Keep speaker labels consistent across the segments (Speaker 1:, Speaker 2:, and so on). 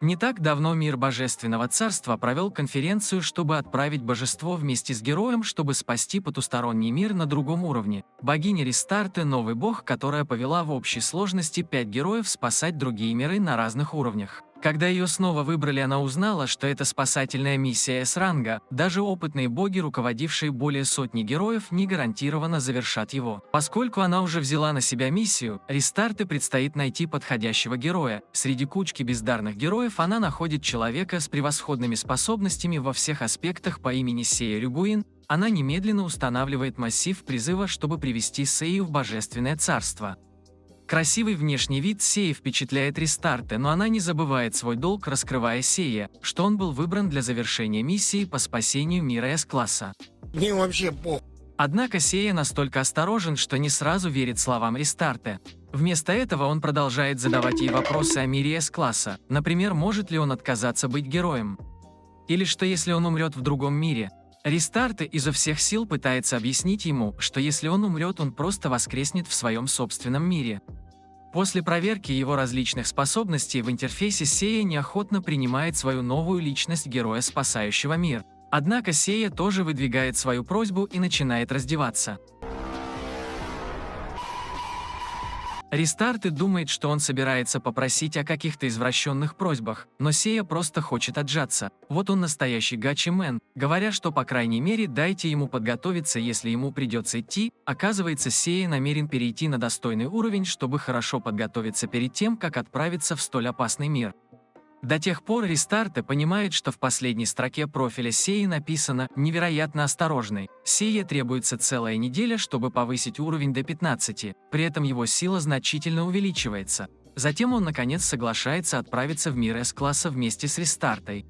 Speaker 1: Не так давно мир Божественного Царства провел конференцию, чтобы отправить божество вместе с героем, чтобы спасти потусторонний мир на другом уровне. Богиня Ристарте – новый бог, которая повела в общей сложности 5 героев спасать другие миры на разных уровнях. Когда ее снова выбрали, она узнала, что это спасательная миссия С-ранга. Даже опытные боги, руководившие более сотни героев, не гарантированно завершат его. Поскольку она уже взяла на себя миссию, Ристарте предстоит найти подходящего героя. Среди кучки бездарных героев она находит человека с превосходными способностями во всех аспектах по имени Сея Рюгуин. Она немедленно устанавливает массив призыва, чтобы привести Сею в Божественное Царство. Красивый внешний вид Сеи впечатляет Ристарте, но она не забывает свой долг, раскрывая Сея, что он был выбран для завершения миссии по спасению мира С-класса.
Speaker 2: Мне вообще похуй.
Speaker 1: Однако Сея настолько осторожен, что не сразу верит словам Ристарте. Вместо этого он продолжает задавать ей вопросы о мире С-класса, например, может ли он отказаться быть героем? Или что если он умрет в другом мире? Ристарте изо всех сил пытается объяснить ему, что если он умрет, он просто воскреснет в своем собственном мире. После проверки его различных способностей в интерфейсе Сея неохотно принимает свою новую личность героя, спасающего мир. Однако Сея тоже выдвигает свою просьбу и начинает раздеваться. Ристарте думает, что он собирается попросить о каких-то извращенных просьбах, но Сея просто хочет отжаться. Вот он настоящий гачи-мен, говоря, что по крайней мере дайте ему подготовиться, если ему придется идти. Оказывается, Сея намерен перейти на достойный уровень, чтобы хорошо подготовиться перед тем, как отправиться в столь опасный мир. До тех пор Ристарте понимает, что в последней строке профиля Сеи написано «невероятно осторожный». Сее требуется целая неделя, чтобы повысить уровень до 15, при этом его сила значительно увеличивается. Затем он наконец соглашается отправиться в мир С-класса вместе с Ристартой.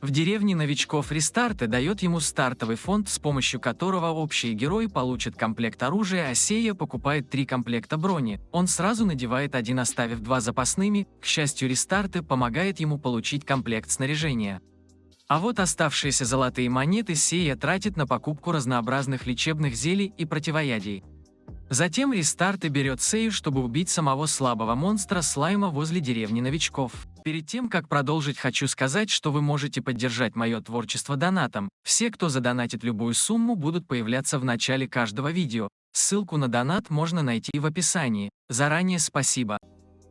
Speaker 1: В деревне новичков Ристарте дает ему стартовый фонд, с помощью которого общие герои получат комплект оружия, а Сея покупает 3 комплекта брони. Он сразу надевает один, оставив 2 запасными. К счастью, Ристарте помогает ему получить комплект снаряжения. А вот оставшиеся золотые монеты Сея тратит на покупку разнообразных лечебных зелий и противоядий. Затем Ристарте берет Сею, чтобы убить самого слабого монстра слайма возле деревни новичков. Перед тем, как продолжить, хочу сказать, что вы можете поддержать мое творчество донатом. Все, кто задонатит любую сумму, будут появляться в начале каждого видео. Ссылку на донат можно найти в описании. Заранее спасибо.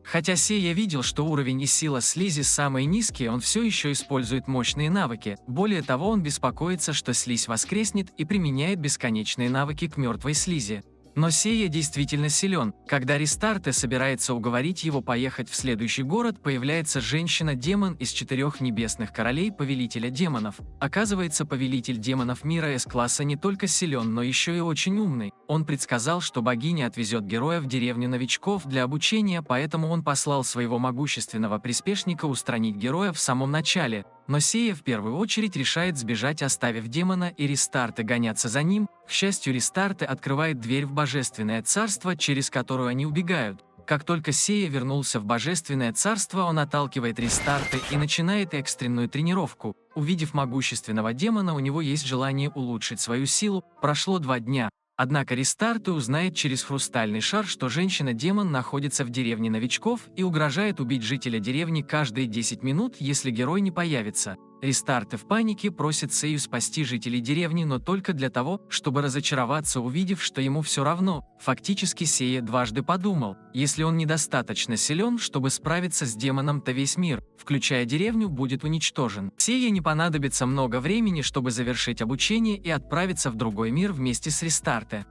Speaker 1: Хотя Сея видел, что уровень и сила слизи самые низкие, он все еще использует мощные навыки. Более того, он беспокоится, что слизь воскреснет и применяет бесконечные навыки к мертвой слизи. Но Сея действительно силен. Когда Ристарте собирается уговорить его поехать в следующий город, появляется женщина-демон из 4 небесных королей повелителя демонов. Оказывается, повелитель демонов мира С-класса не только силен, но еще и очень умный. Он предсказал, что богиня отвезет героя в деревню новичков для обучения, поэтому он послал своего могущественного приспешника устранить героя в самом начале. Но Сея в первую очередь решает сбежать, оставив демона и Ристарте гоняться за ним. К счастью, Ристарте открывает дверь в Божественное Царство, через которую они убегают. Как только Сея вернулся в Божественное Царство, он отталкивает Ристарте и начинает экстренную тренировку. Увидев могущественного демона, у него есть желание улучшить свою силу. Прошло 2 дня. Однако Ристарте узнает через хрустальный шар, что женщина-демон находится в деревне новичков и угрожает убить жителя деревни каждые 10 минут, если герой не появится. Ристарте в панике просит Сею спасти жителей деревни, но только для того, чтобы разочароваться, увидев, что ему все равно. Фактически Сея дважды подумал, если он недостаточно силен, чтобы справиться с демоном, то весь мир, включая деревню, будет уничтожен. Сее не понадобится много времени, чтобы завершить обучение и отправиться в другой мир вместе с Ристарте.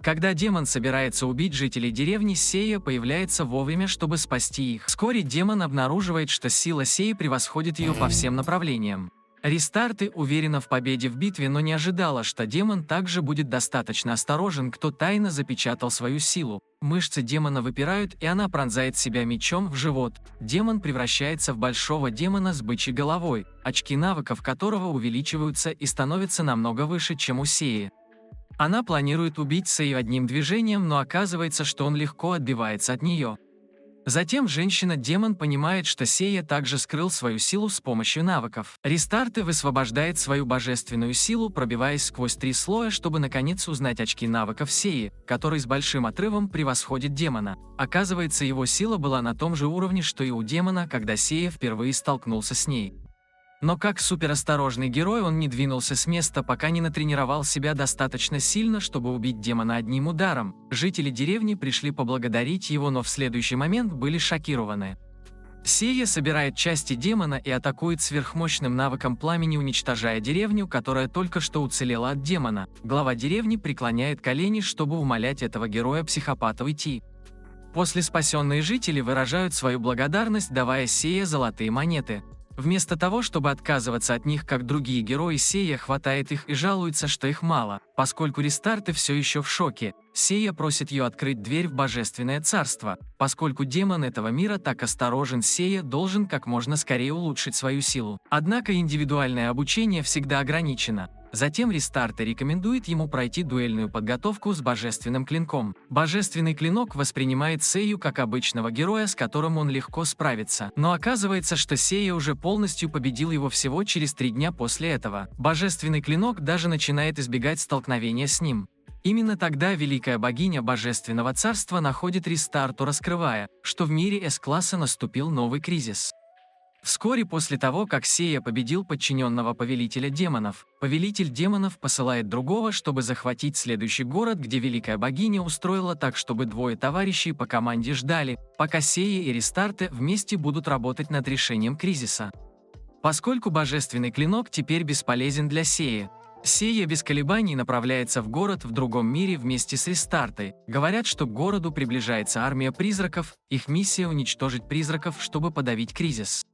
Speaker 1: Когда демон собирается убить жителей деревни, Сея появляется вовремя, чтобы спасти их. Вскоре демон обнаруживает, что сила Сеи превосходит ее по всем направлениям. Ристарте уверена в победе в битве, но не ожидала, что демон также будет достаточно осторожен, кто тайно запечатал свою силу. Мышцы демона выпирают, и она пронзает себя мечом в живот. Демон превращается в большого демона с бычьей головой, очки навыков которого увеличиваются и становятся намного выше, чем у Сеи. Она планирует убить Сею одним движением, но оказывается, что он легко отбивается от нее. Затем женщина-демон понимает, что Сея также скрыл свою силу с помощью навыков. Рестарты высвобождает свою божественную силу, пробиваясь сквозь 3 слоя, чтобы наконец узнать очки навыков Сеи, который с большим отрывом превосходит демона. Оказывается, его сила была на том же уровне, что и у демона, когда Сея впервые столкнулся с ней. Но как суперосторожный герой он не двинулся с места, пока не натренировал себя достаточно сильно, чтобы убить демона одним ударом. Жители деревни пришли поблагодарить его, но в следующий момент были шокированы. Сея собирает части демона и атакует сверхмощным навыком пламени, уничтожая деревню, которая только что уцелела от демона. Глава деревни преклоняет колени, чтобы умолять этого героя-психопата уйти. После спасенные жители выражают свою благодарность, давая Сея золотые монеты. Вместо того, чтобы отказываться от них, как другие герои, Сея хватает их и жалуется, что их мало. Поскольку рестарты все еще в шоке, Сея просит ее открыть дверь в Божественное Царство. Поскольку демон этого мира так осторожен, Сея должен как можно скорее улучшить свою силу. Однако индивидуальное обучение всегда ограничено. Затем рестарты рекомендует ему пройти дуэльную подготовку с Божественным Клинком. Божественный Клинок воспринимает Сею как обычного героя, с которым он легко справится. Но оказывается, что Сея уже полностью победил его всего через 3 дня после этого. Божественный Клинок даже начинает избегать столкновения с ним. Именно тогда великая богиня Божественного Царства находит рестарту, раскрывая, что в мире С-класса наступил новый кризис. Вскоре после того, как Сея победил подчиненного повелителя демонов, повелитель демонов посылает другого, чтобы захватить следующий город, где великая богиня устроила так, чтобы 2 товарищей по команде ждали, пока Сея и рестарты вместе будут работать над решением кризиса. Поскольку божественный клинок теперь бесполезен для Сеи, Сея без колебаний направляется в город в другом мире вместе с рестартой. Говорят, что к городу приближается армия призраков, их миссия уничтожить призраков, чтобы подавить кризис.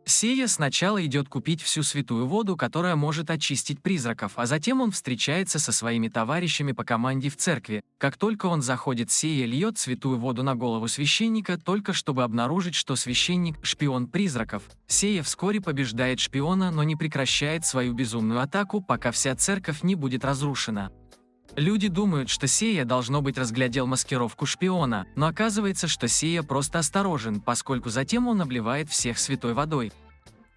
Speaker 1: Сея сначала идет купить всю святую воду, которая может очистить призраков, а затем он встречается со своими товарищами по команде в церкви. Как только он заходит, Сея льет святую воду на голову священника, только чтобы обнаружить, что священник – шпион призраков. Сея вскоре побеждает шпиона, но не прекращает свою безумную атаку, пока вся церковь не будет разрушена. Люди думают, что Сея, должно быть, разглядел маскировку шпиона, но оказывается, что Сея просто осторожен, поскольку затем он обливает всех святой водой.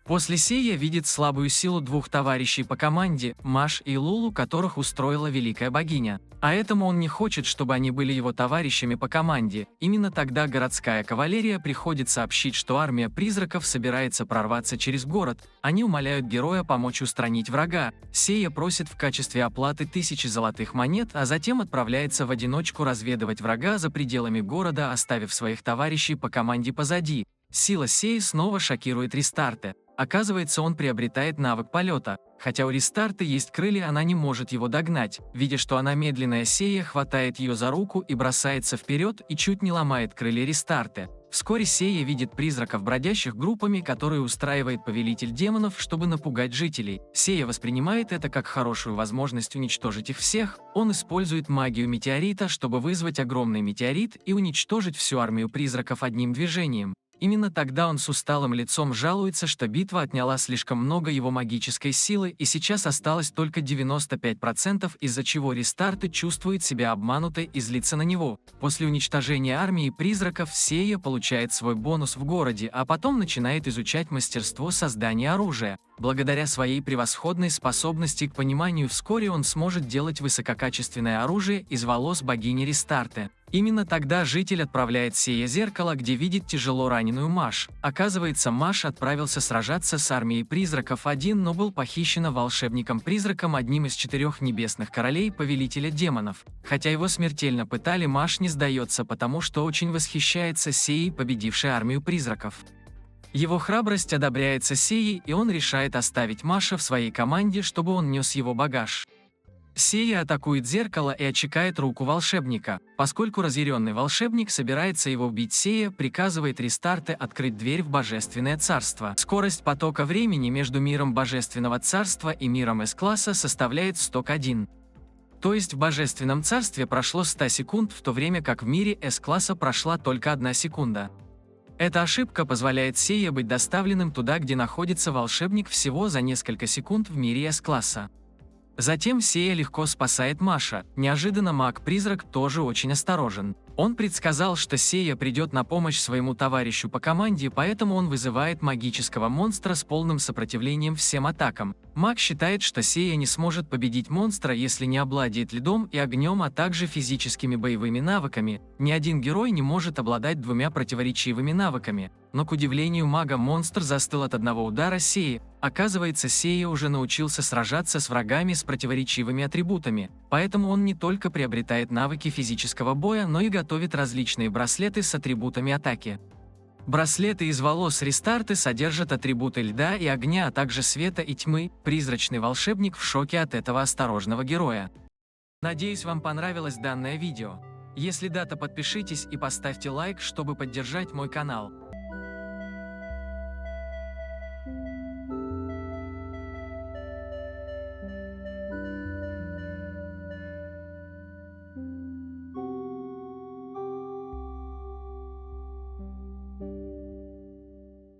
Speaker 1: После Сея видит слабую силу 2 товарищей по команде, Маш и Лулу, которых устроила великая богиня. А этому он не хочет, чтобы они были его товарищами по команде. Именно тогда городская кавалерия приходит сообщить, что армия призраков собирается прорваться через город. Они умоляют героя помочь устранить врага. Сея просит в качестве оплаты 1000 золотых монет, а затем отправляется в одиночку разведывать врага за пределами города, оставив своих товарищей по команде позади. Сила Сеи снова шокирует рестарты. Оказывается, он приобретает навык полета. Хотя у рестарты есть крылья, она не может его догнать. Видя, что она медленная, Сея хватает ее за руку и бросается вперед и чуть не ломает крылья рестарты. Вскоре Сея видит призраков, бродящих группами, которые устраивает повелитель демонов, чтобы напугать жителей. Сея воспринимает это как хорошую возможность уничтожить их всех. Он использует магию метеорита, чтобы вызвать огромный метеорит и уничтожить всю армию призраков одним движением. Именно тогда он с усталым лицом жалуется, что битва отняла слишком много его магической силы, и сейчас осталось только 95%, из-за чего рестарты чувствует себя обманутой и злится на него. После уничтожения армии призраков Сея получает свой бонус в городе, а потом начинает изучать мастерство создания оружия. Благодаря своей превосходной способности к пониманию, вскоре он сможет делать высококачественное оружие из волос богини Рестарты. Именно тогда житель отправляет Сея зеркало, где видит тяжело раненую Маш. Оказывается, Маш отправился сражаться с армией призраков один, но был похищен волшебником-призраком, одним из 4 небесных королей, повелителя демонов. Хотя его смертельно пытали, Маш не сдается, потому что очень восхищается Сеей, победившей армию призраков. Его храбрость одобряется Сеей, и он решает оставить Маша в своей команде, чтобы он нес его багаж. Сея атакует зеркало и отсекает руку волшебника. Поскольку разъяренный волшебник собирается его убить, Сея приказывает Рестарте открыть дверь в Божественное Царство. Скорость потока времени между миром Божественного Царства и миром С-класса составляет 101. То есть в Божественном Царстве прошло 100 секунд, в то время как в мире С-класса прошла только 1 секунда. Эта ошибка позволяет Сее быть доставленным туда, где находится волшебник, всего за несколько секунд в мире С-класса. Затем Сея легко спасает Маша. Неожиданно маг-призрак тоже очень осторожен. Он предсказал, что Сея придет на помощь своему товарищу по команде, поэтому он вызывает магического монстра с полным сопротивлением всем атакам. Маг считает, что Сея не сможет победить монстра, если не обладает льдом и огнем, а также физическими боевыми навыками. Ни один герой не может обладать двумя противоречивыми навыками. Но, к удивлению мага, монстр застыл от одного удара Сеи. Оказывается, Сея уже научился сражаться с врагами с противоречивыми атрибутами, поэтому он не только приобретает навыки физического боя, но и готовит различные браслеты с атрибутами атаки. Браслеты из волос Рестарты содержат атрибуты льда и огня, а также света и тьмы. Призрачный волшебник в шоке от этого осторожного героя. Надеюсь, вам понравилось данное видео. Если да, то подпишитесь и поставьте лайк, чтобы поддержать мой канал.